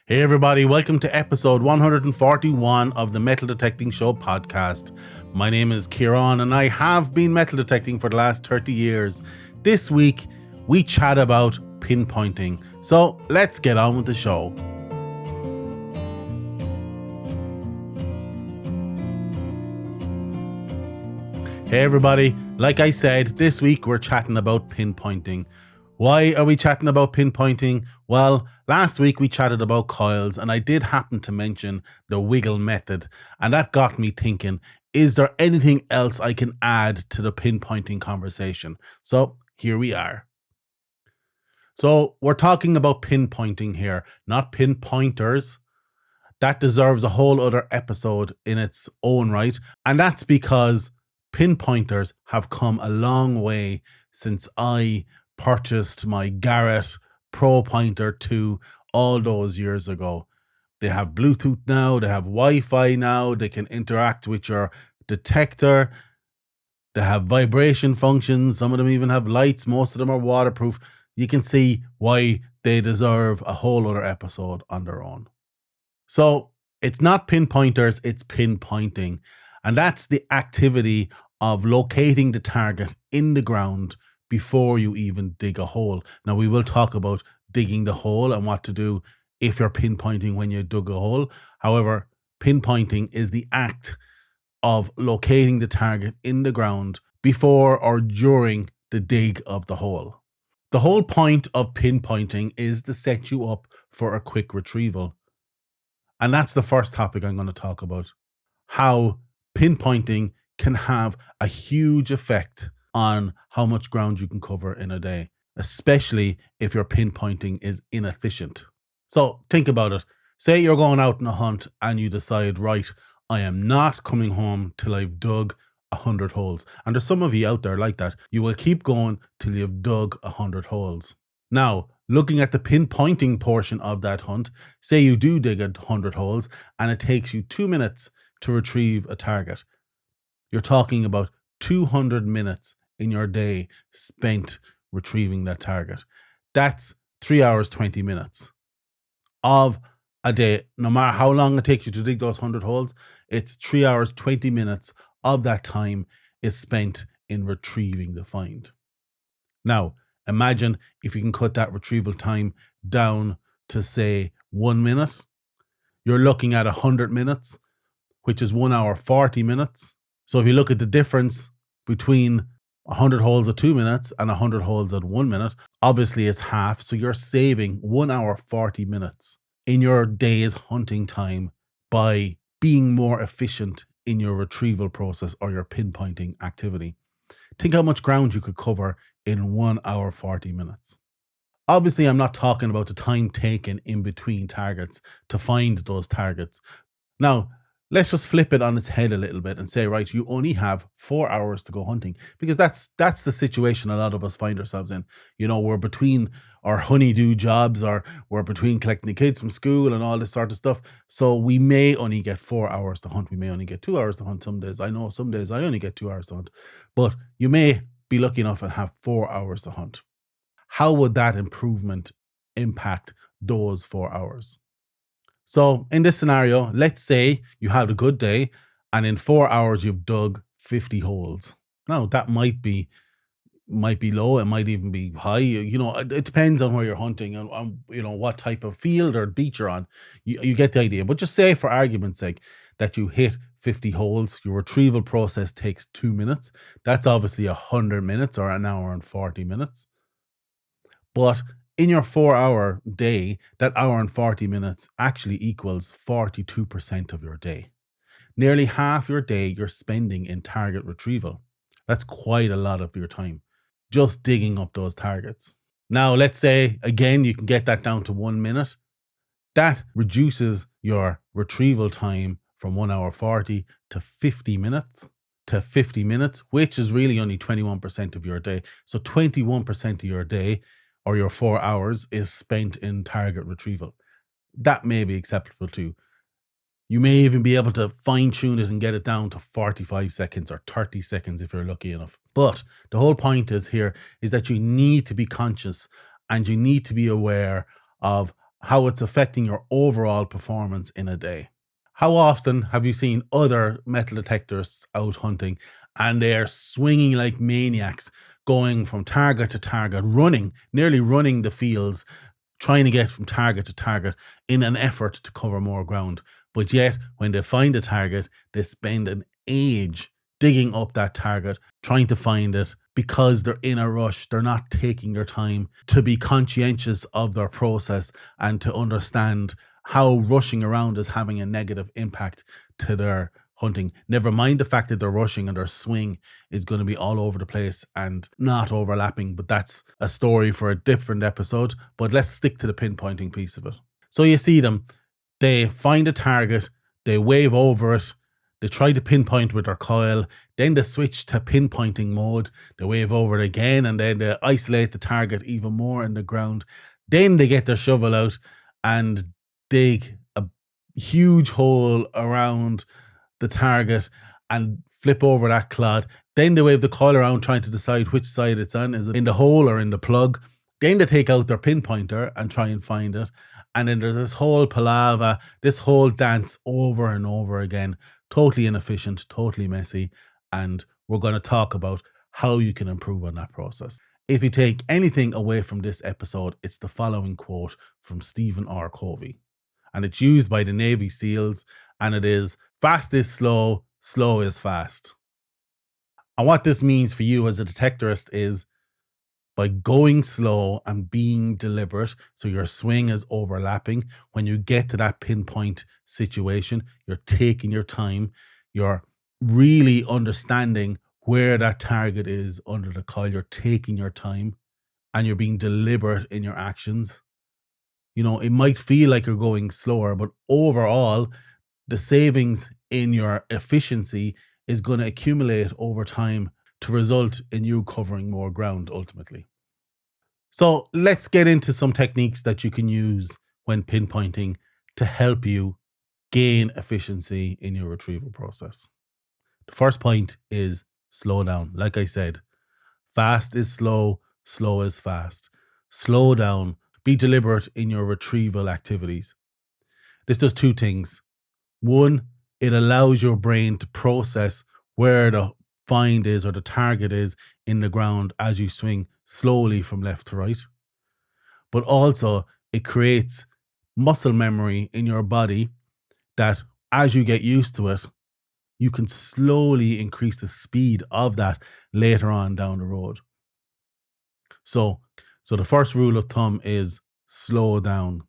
Hey everybody, welcome to episode 141 of the Metal Detecting Show podcast. My name is Ciaran and I have been metal detecting for the last 30 years. This week, we chat about pinpointing. So let's get on with the show. Hey everybody, like I said, this week we're chatting about pinpointing. Why are we chatting about pinpointing? Well, last week we chatted about coils and I did happen to mention the wiggle method, and that got me thinking, is there anything else I can add to the pinpointing conversation? So here we are. So we're talking about pinpointing here, not pinpointers. That deserves a whole other episode in its own right. And that's because pinpointers have come a long way since I purchased my Garrett Pro Pointer 2 all those years ago. They have Bluetooth now, they have Wi-Fi now, they can interact with your detector, they have vibration functions, some of them even have lights, most of them are waterproof. You can see why they deserve a whole other episode on their own. So it's not pinpointers, it's pinpointing. And that's the activity of locating the target in the ground before you even dig a hole. Now, we will talk about digging the hole and what to do if you're pinpointing when you dug a hole. However, pinpointing is the act of locating the target in the ground before or during the dig of the hole. The whole point of pinpointing is to set you up for a quick retrieval. And that's the first topic I'm going to talk about. How pinpointing can have a huge effect on how much ground you can cover in a day, especially if your pinpointing is inefficient. So think about it. Say you're going out on a hunt and you decide, right, I am not coming home till I've dug 100 holes. And there's some of you out there like that. You will keep going till you've dug 100 holes. Now, looking at the pinpointing portion of that hunt, say you do dig 100 holes and it takes you 2 minutes to retrieve a target. You're talking about 200 minutes in your day spent retrieving that target. That's 3 hours, 20 minutes of a day. No matter how long it takes you to dig those 100 holes, it's 3 hours, 20 minutes of that time is spent in retrieving the find. Now, imagine if you can cut that retrieval time down to, say, 1 minute. You're looking at 100 minutes, which is 1 hour, 40 minutes. So if you look at the difference between 100 holes at 2 minutes and 100 holes at 1 minute, obviously it's half. So you're saving 1 hour, 40 minutes in your day's hunting time by being more efficient in your retrieval process or your pinpointing activity. Think how much ground you could cover in 1 hour, 40 minutes. Obviously, I'm not talking about the time taken in between targets to find those targets. Now, let's just flip it on its head a little bit and say, right, you only have 4 hours to go hunting, because that's the situation a lot of us find ourselves in. You know, we're between our honeydew jobs, or we're between collecting the kids from school and all this sort of stuff. So we may only get 4 hours to hunt. We may only get 2 hours to hunt some days. I know some days I only get 2 hours to hunt, but you may be lucky enough and have 4 hours to hunt. How would that improvement impact those 4 hours? So in this scenario, let's say you had a good day and in 4 hours you've dug 50 holes. Now that might be low, it might even be high. You know, it depends on where you're hunting and you know what type of field or beach you're on. You get the idea. But just say, for argument's sake, that you hit 50 holes. Your retrieval process takes 2 minutes. That's obviously 100 minutes or an hour and 40 minutes. But in your 4 hour day, that hour and 40 minutes actually equals 42% of your day. Nearly half your day you're spending in target retrieval. That's quite a lot of your time just digging up those targets. Now, let's say again you can get that down to 1 minute. That reduces your retrieval time from 1 hour 40 to 50 minutes. Which is really only 21% of your day. So 21% of your day or your 4 hours is spent in target retrieval. That may be acceptable too. You may even be able to fine tune it and get it down to 45 seconds or 30 seconds if you're lucky enough. But the whole point is that you need to be conscious and you need to be aware of how it's affecting your overall performance in a day. How often have you seen other metal detectors out hunting and they are swinging like maniacs, going from target to target, running, nearly running the fields, trying to get from target to target in an effort to cover more ground. But yet, when they find a target, they spend an age digging up that target, trying to find it because they're in a rush. They're not taking their time to be conscientious of their process and to understand how rushing around is having a negative impact to their hunting. Never mind the fact that they're rushing and their swing is going to be all over the place and not overlapping, but that's a story for a different episode. But let's stick to the pinpointing piece of it. So you see them, they find a target, they wave over it, they try to pinpoint with their coil, then they switch to pinpointing mode, they wave over it again, and then they isolate the target even more in the ground. Then they get their shovel out and dig a huge hole around the target and flip over that clod. Then they wave the coil around trying to decide which side it's on. Is it in the hole or in the plug? Then they take out their pinpointer and try and find it. And then there's this whole palaver, this whole dance over and over again. Totally inefficient, totally messy. And we're going to talk about how you can improve on that process. If you take anything away from this episode, it's the following quote from Stephen R. Covey. And it's used by the Navy SEALs, and it is, fast is slow, slow is fast. And what this means for you as a detectorist is, by going slow and being deliberate, so your swing is overlapping, when you get to that pinpoint situation, you're taking your time, you're really understanding where that target is under the coil, you're taking your time, and you're being deliberate in your actions. You know, it might feel like you're going slower, but overall, the savings in your efficiency is going to accumulate over time to result in you covering more ground ultimately. So let's get into some techniques that you can use when pinpointing to help you gain efficiency in your retrieval process. The first point is slow down. Like I said, fast is slow, slow is fast. Slow down, be deliberate in your retrieval activities. This does two things. One, it allows your brain to process where the find is or the target is in the ground as you swing slowly from left to right. But also, it creates muscle memory in your body that as you get used to it, you can slowly increase the speed of that later on down the road. So, so the first rule of thumb is slow down.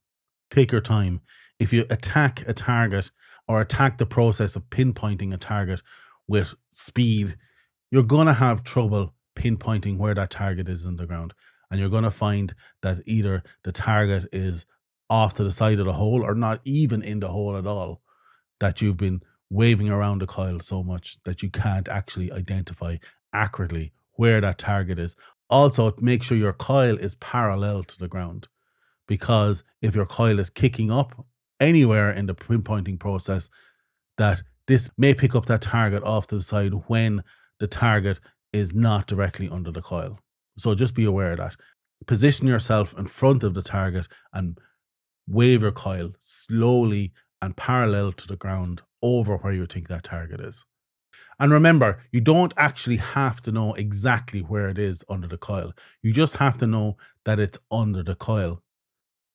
Take your time. If you attack a target or attack the process of pinpointing a target with speed, you're going to have trouble pinpointing where that target is in the ground. And you're going to find that either the target is off to the side of the hole or not even in the hole at all, that you've been waving around the coil so much that you can't actually identify accurately where that target is. Also, make sure your coil is parallel to the ground, because if your coil is kicking up anywhere in the pinpointing process, that this may pick up that target off to the side when the target is not directly under the coil. So just be aware of that. Position yourself in front of the target and wave your coil slowly and parallel to the ground over where you think that target is. And remember, you don't actually have to know exactly where it is under the coil. You just have to know that it's under the coil.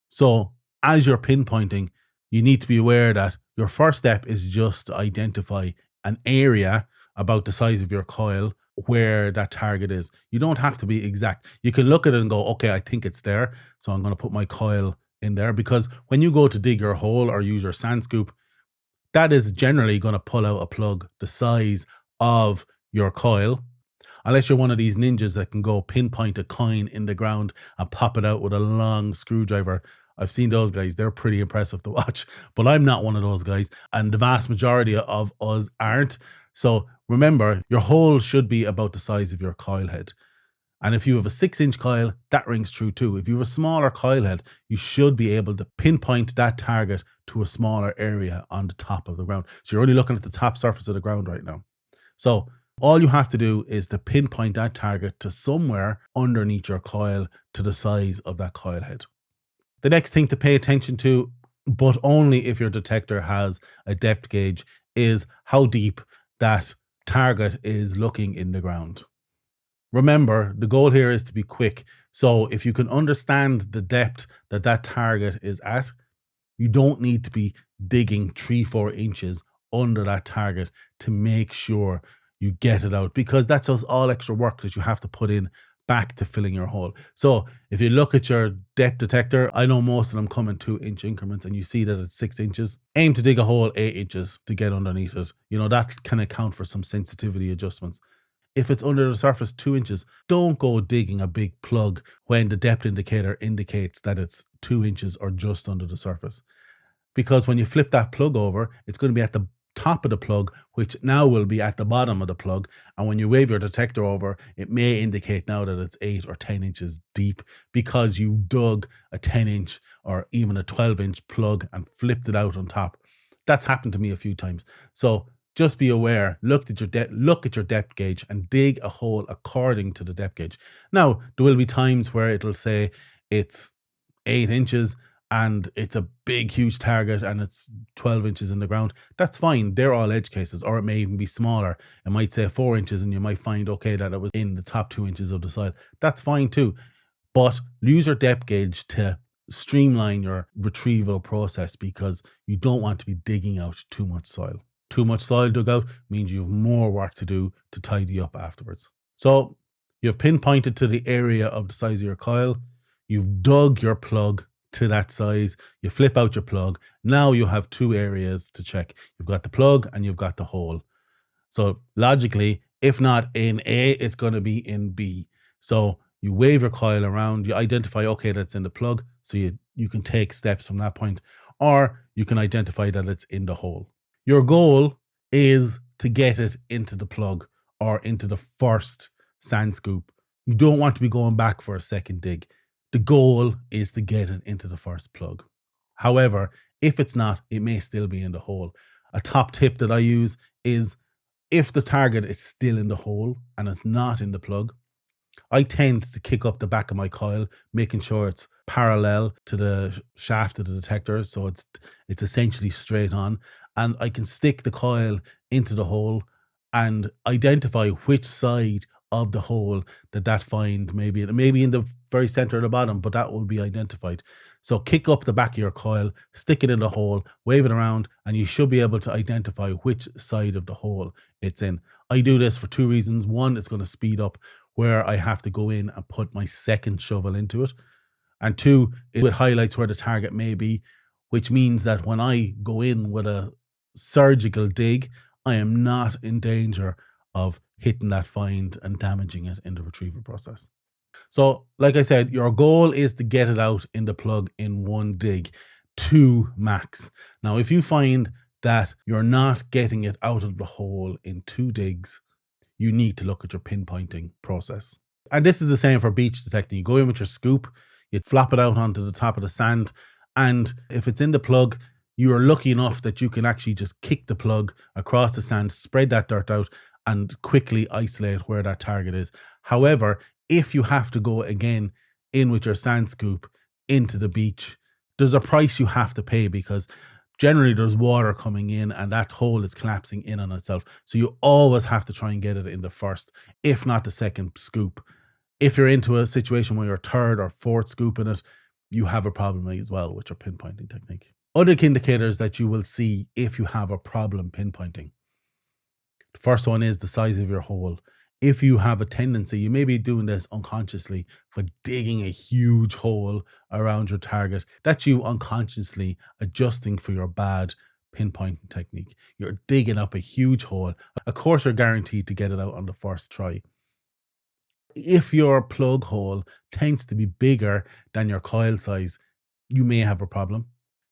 So as you're pinpointing, you need to be aware that your first step is just to identify an area about the size of your coil where that target is. You don't have to be exact. You can look at it and go, okay, I think it's there. So I'm going to put my coil in there, because when you go to dig your hole or use your sand scoop, that is generally going to pull out a plug the size of your coil. Unless you're one of these ninjas that can go pinpoint a coin in the ground and pop it out with a long screwdriver. I've seen those guys. They're pretty impressive to watch, but I'm not one of those guys. And the vast majority of us aren't. So remember, your hole should be about the size of your coil head. And if you have a 6-inch coil, that rings true too. If you have a smaller coil head, you should be able to pinpoint that target to a smaller area on the top of the ground. So you're only looking at the top surface of the ground right now. So all you have to do is to pinpoint that target to somewhere underneath your coil to the size of that coil head. The next thing to pay attention to, but only if your detector has a depth gauge, is how deep that target is looking in the ground. Remember, the goal here is to be quick. So if you can understand the depth that that target is at, you don't need to be digging 3-4 inches under that target to make sure you get it out, because that's just all extra work that you have to put in back to filling your hole. So if you look at your depth detector, I know most of them come in 2-inch increments, and you see that it's 6 inches. Aim to dig a hole 8 inches to get underneath it. You know, that can account for some sensitivity adjustments. If it's under the surface 2 inches, don't go digging a big plug when the depth indicator indicates that it's 2 inches or just under the surface. Because when you flip that plug over, it's going to be at the top of the plug, which now will be at the bottom of the plug. And when you wave your detector over, it may indicate now that it's 8 or 10 inches deep, because you dug a 10-inch or even a 12-inch plug and flipped it out on top. That's happened to me a few times. So just be aware, look at your depth gauge and dig a hole according to the depth gauge. Now, there will be times where it'll say it's 8 inches and it's a big, huge target and it's 12 inches in the ground. That's fine. They're all edge cases. Or it may even be smaller. It might say 4 inches and you might find, okay, that it was in the top 2 inches of the soil. That's fine too. But use your depth gauge to streamline your retrieval process, because you don't want to be digging out too much soil. Too much soil dug out means you have more work to do to tidy up afterwards. So you've pinpointed to the area of the size of your coil. You've dug your plug to that size. You flip out your plug. Now you have two areas to check. You've got the plug and you've got the hole. So logically, if not in A, it's going to be in B. So you wave your coil around, you identify, okay, that's in the plug. So you can take steps from that point, or you can identify that it's in the hole. Your goal is to get it into the plug or into the first sand scoop. You don't want to be going back for a second dig. The goal is to get it into the first plug. However, if it's not, it may still be in the hole. A top tip that I use is, if the target is still in the hole and it's not in the plug, I tend to kick up the back of my coil, making sure it's parallel to the shaft of the detector, so it's essentially straight on, and I can stick the coil into the hole and identify which side of the hole that find maybe in the very center of the bottom, but that will be identified. So kick up the back of your coil, stick it in the hole, wave it around, and you should be able to identify which side of the hole it's in. I do this for two reasons. One, it's going to speed up where I have to go in and put my second shovel into it. And two, it highlights where the target may be, which means that when I go in with a surgical dig, I am not in danger of hitting that find and damaging it in the retrieval process. So, like I said, your goal is to get it out in the plug in one dig, 2 max. Now, if you find that you're not getting it out of the hole in 2 digs, you need to look at your pinpointing process. And this is the same for beach detecting. You go in with your scoop, you flop it out onto the top of the sand, and if it's in the plug, you are lucky enough that you can actually just kick the plug across the sand, spread that dirt out, and quickly isolate where that target is. However, if you have to go again in with your sand scoop into the beach, there's a price you have to pay, because generally there's water coming in and that hole is collapsing in on itself. So you always have to try and get it in the first, if not the second scoop. If you're into a situation where you're third or fourth scoop in it, you have a problem as well with your pinpointing technique. Other indicators that you will see if you have a problem pinpointing. The first one is the size of your hole. If you have a tendency, you may be doing this unconsciously, for digging a huge hole around your target, that's you unconsciously adjusting for your bad pinpointing technique. You're digging up a huge hole. Of course, you're guaranteed to get it out on the first try. If your plug hole tends to be bigger than your coil size, you may have a problem.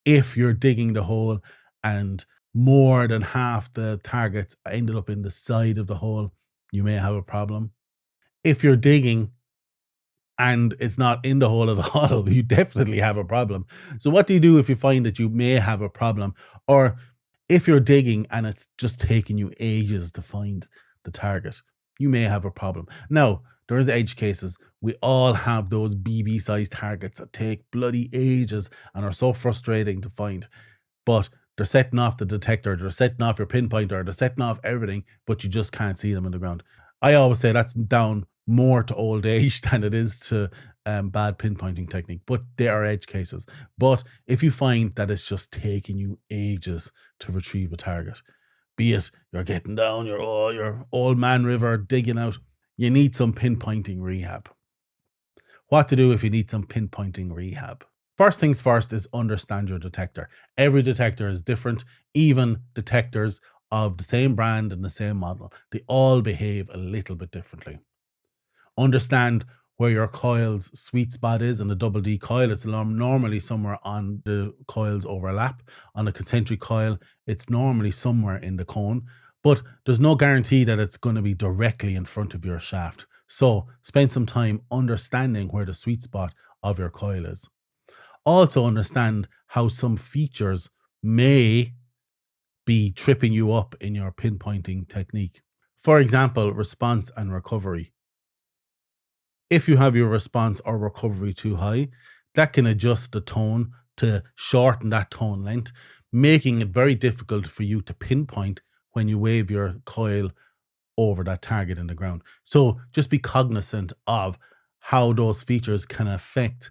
If you're digging the hole and more than half the targets ended up in the side of the hole, you may have a problem. If you're digging and it's not in the hole at all, you definitely have a problem. So what do you do if you find that you may have a problem? Or if you're digging and it's just taking you ages to find the target, you may have a problem. Now, There is edge cases. We all have those BB-sized targets that take bloody ages and are so frustrating to find. But they're setting off the detector, they're setting off your pinpointer, they're setting off everything, but you just can't see them in the ground. I always say that's down more to old age than it is to bad pinpointing technique, but they are edge cases. But if you find that it's just taking you ages to retrieve a target, be it you're getting down your old man river digging out, you need some pinpointing rehab. What to do if you need some pinpointing rehab? First things first is understand your detector. Every detector is different, even detectors of the same brand and the same model. They all behave a little bit differently. Understand where your coil's sweet spot is. In a double D coil, it's normally somewhere on the coil's overlap. On a concentric coil, it's normally somewhere in the cone, but there's no guarantee that it's going to be directly in front of your shaft. So spend some time understanding where the sweet spot of your coil is. Also understand how some features may be tripping you up in your pinpointing technique. For example, response and recovery. If you have your response or recovery too high, that can adjust the tone to shorten that tone length, making it very difficult for you to pinpoint when you wave your coil over that target in the ground. So just be cognizant of how those features can affect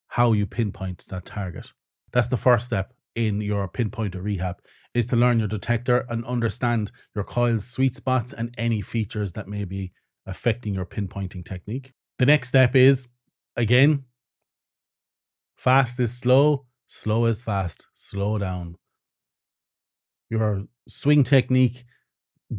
how you pinpoint that target. That's the first step in your pinpointer rehab, is to learn your detector and understand your coil's sweet spots and any features that may be affecting your pinpointing technique. The next step is, again, fast is slow, slow is fast, slow down. Your swing technique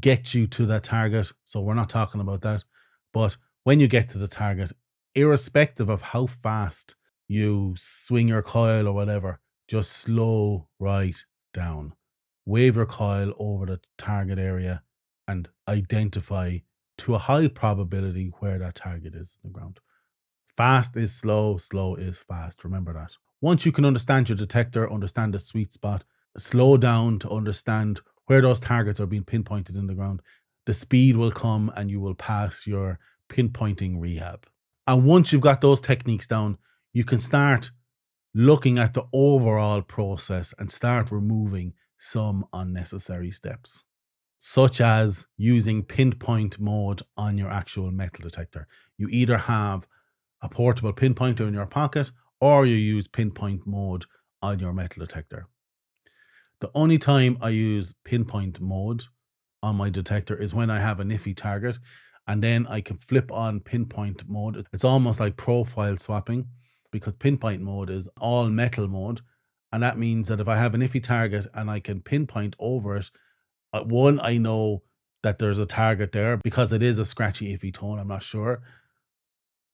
gets you to that target, so we're not talking about that. But when you get to the target, irrespective of how fast you swing your coil or whatever, just slow right down. Wave your coil over the target area and identify to a high probability where that target is in the ground. Fast is slow, slow is fast. Remember that. Once you can understand your detector, understand the sweet spot, slow down to understand where those targets are being pinpointed in the ground, the speed will come and you will pass your pinpointing rehab. And once you've got those techniques down, you can start looking at the overall process and start removing some unnecessary steps, such as using pinpoint mode on your actual metal detector. You either have a portable pinpointer in your pocket or you use pinpoint mode on your metal detector. The only time I use pinpoint mode on my detector is when I have an iffy target, and then I can flip on pinpoint mode. It's almost like profile swapping, because pinpoint mode is all metal mode. And that means that if I have an iffy target and I can pinpoint over it, one, I know that there's a target there because it is a scratchy, iffy tone. I'm not sure.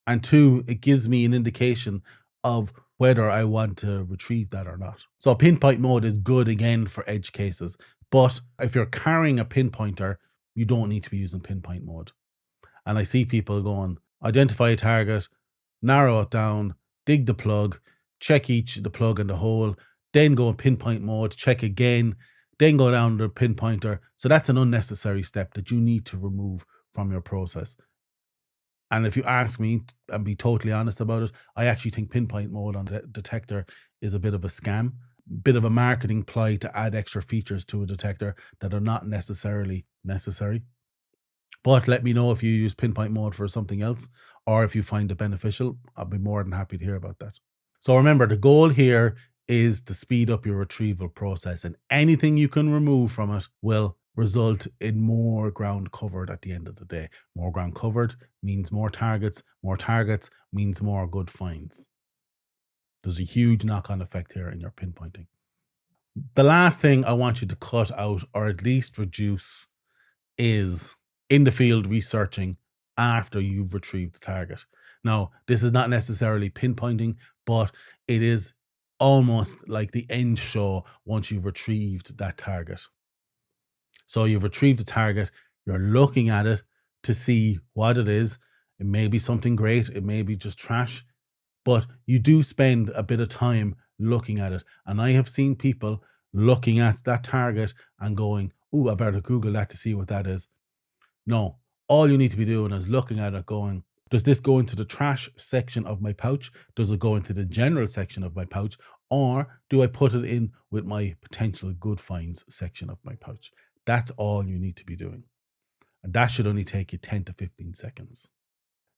And two, it gives me an indication of whether I want to retrieve that or not. So pinpoint mode is good again for edge cases. But if you're carrying a pinpointer, you don't need to be using pinpoint mode. And I see people going, identify a target, narrow it down, dig the plug, check the plug and the hole, then go in pinpoint mode, check again, then go down the pinpointer. So that's an unnecessary step that you need to remove from your process. And if you ask me and be totally honest about it, I actually think pinpoint mode on the detector is a bit of a scam, bit of a marketing ploy to add extra features to a detector that are not necessarily necessary. But let me know if you use pinpoint mode for something else or if you find it beneficial. I'll be more than happy to hear about that. So remember, the goal here is to speed up your retrieval process, and anything you can remove from it will result in more ground covered at the end of the day. More ground covered means more targets means more good finds. There's a huge knock-on effect here in your pinpointing. The last thing I want you to cut out, or at least reduce, is in the field researching after you've retrieved the target. Now, this is not necessarily pinpointing, but it is almost like the end show once you've retrieved that target. So you've retrieved the target, you're looking at it to see what it is. It may be something great, it may be just trash, but you do spend a bit of time looking at it. And I have seen people looking at that target and going, "Oh, I better Google that to see what that is." No, all you need to be doing is looking at it going, Does this go into the trash section of my pouch? Does it go into the general section of my pouch? Or do I put it in with my potential good finds section of my pouch? That's all you need to be doing. And that should only take you 10 to 15 seconds.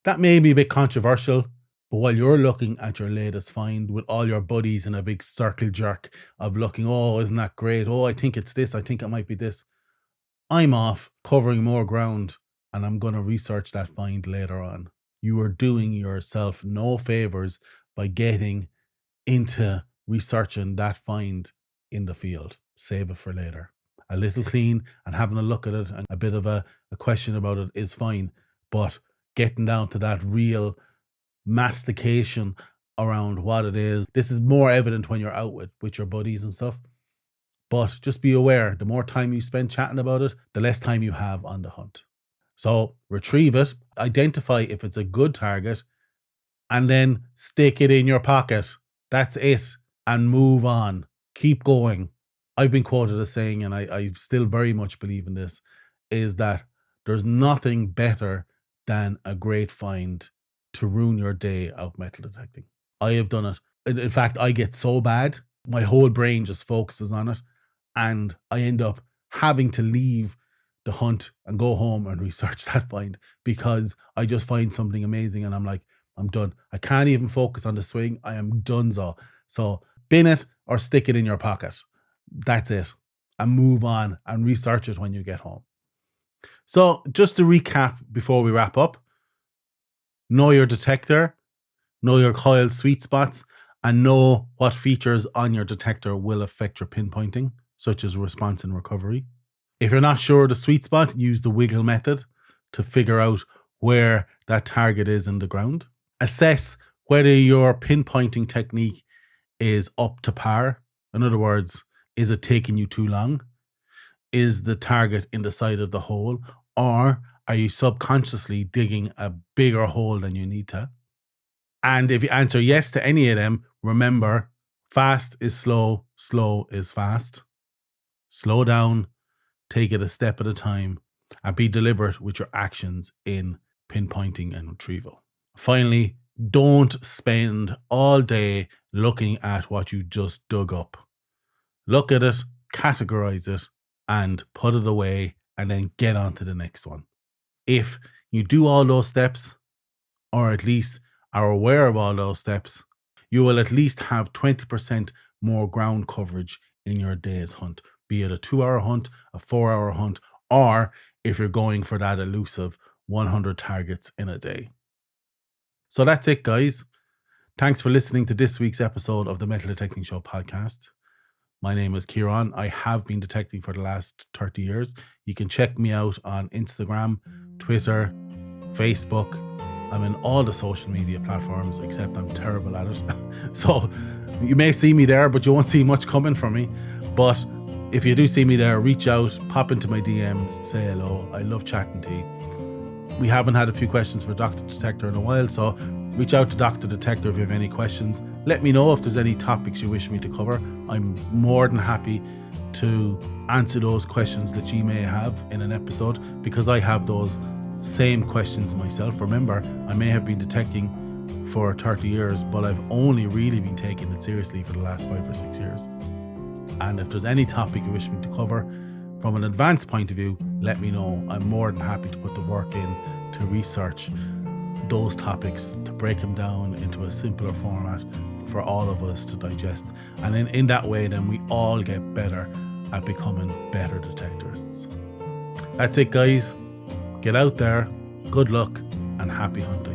That may be a bit controversial, but while you're looking at your latest find with all your buddies in a big circle jerk of looking, oh, isn't that great? Oh, I think it's this. I think it might be this. I'm off covering more ground and I'm going to research that find later on. You are doing yourself no favors by getting into researching that find in the field. Save it for later. A little clean and having a look at it and a bit of a question about it is fine, but getting down to that real mastication around what it is, this is more evident when you're out with your buddies and stuff. But just be aware, the more time you spend chatting about it, the less time you have on the hunt. So retrieve it, identify if it's a good target, and then stick it in your pocket. That's it. And move on. Keep going. I've been quoted as saying, and I still very much believe in this, is that there's nothing better than a great find to ruin your day out metal detecting. I have done it. In fact, I get so bad, my whole brain just focuses on it, and I end up having to leave the hunt and go home and research that find because I just find something amazing and I'm like, I'm done. I can't even focus on the swing. I am donezo. So bin it or stick it in your pocket. That's it. And move on and research it when you get home. So just to recap before we wrap up, know your detector, know your coil sweet spots, and know what features on your detector will affect your pinpointing, such as response and recovery. If you're not sure of the sweet spot, use the wiggle method to figure out where that target is in the ground. Assess whether your pinpointing technique is up to par. In other words, is it taking you too long? Is the target in the side of the hole? Or are you subconsciously digging a bigger hole than you need to? And if you answer yes to any of them, remember, fast is slow, slow is fast. Slow down, take it a step at a time, and be deliberate with your actions in pinpointing and retrieval. Finally, don't spend all day looking at what you just dug up. Look at it, categorize it, and put it away, and then get on to the next one. If you do all those steps, or at least are aware of all those steps, you will at least have 20% more ground coverage in your day's hunt, be it a 2-hour hunt, a 4-hour hunt, or if you're going for that elusive 100 targets in a day. So that's it, guys. Thanks for listening to this week's episode of the Metal Detecting Show podcast. My name is Ciaran. I have been detecting for the last 30 years. You can check me out on Instagram, Twitter, Facebook. I'm in all the social media platforms, except I'm terrible at it. So you may see me there, but you won't see much coming from me. But if you do see me there, reach out, pop into my DMs, say hello. I love chatting to you. We haven't had a few questions for Dr. Detector in a while, so reach out to Dr. Detector if you have any questions. Let me know if there's any topics you wish me to cover. I'm more than happy to answer those questions that you may have in an episode, because I have those same questions myself. Remember, I may have been detecting for 30 years, but I've only really been taking it seriously for the last 5 or 6 years. And if there's any topic you wish me to cover from an advanced point of view, let me know. I'm more than happy to put the work in to research those topics, to break them down into a simpler format for all of us to digest. And in that way, then we all get better at becoming better detectors. That's it, guys. Get out there, good luck, and happy hunting.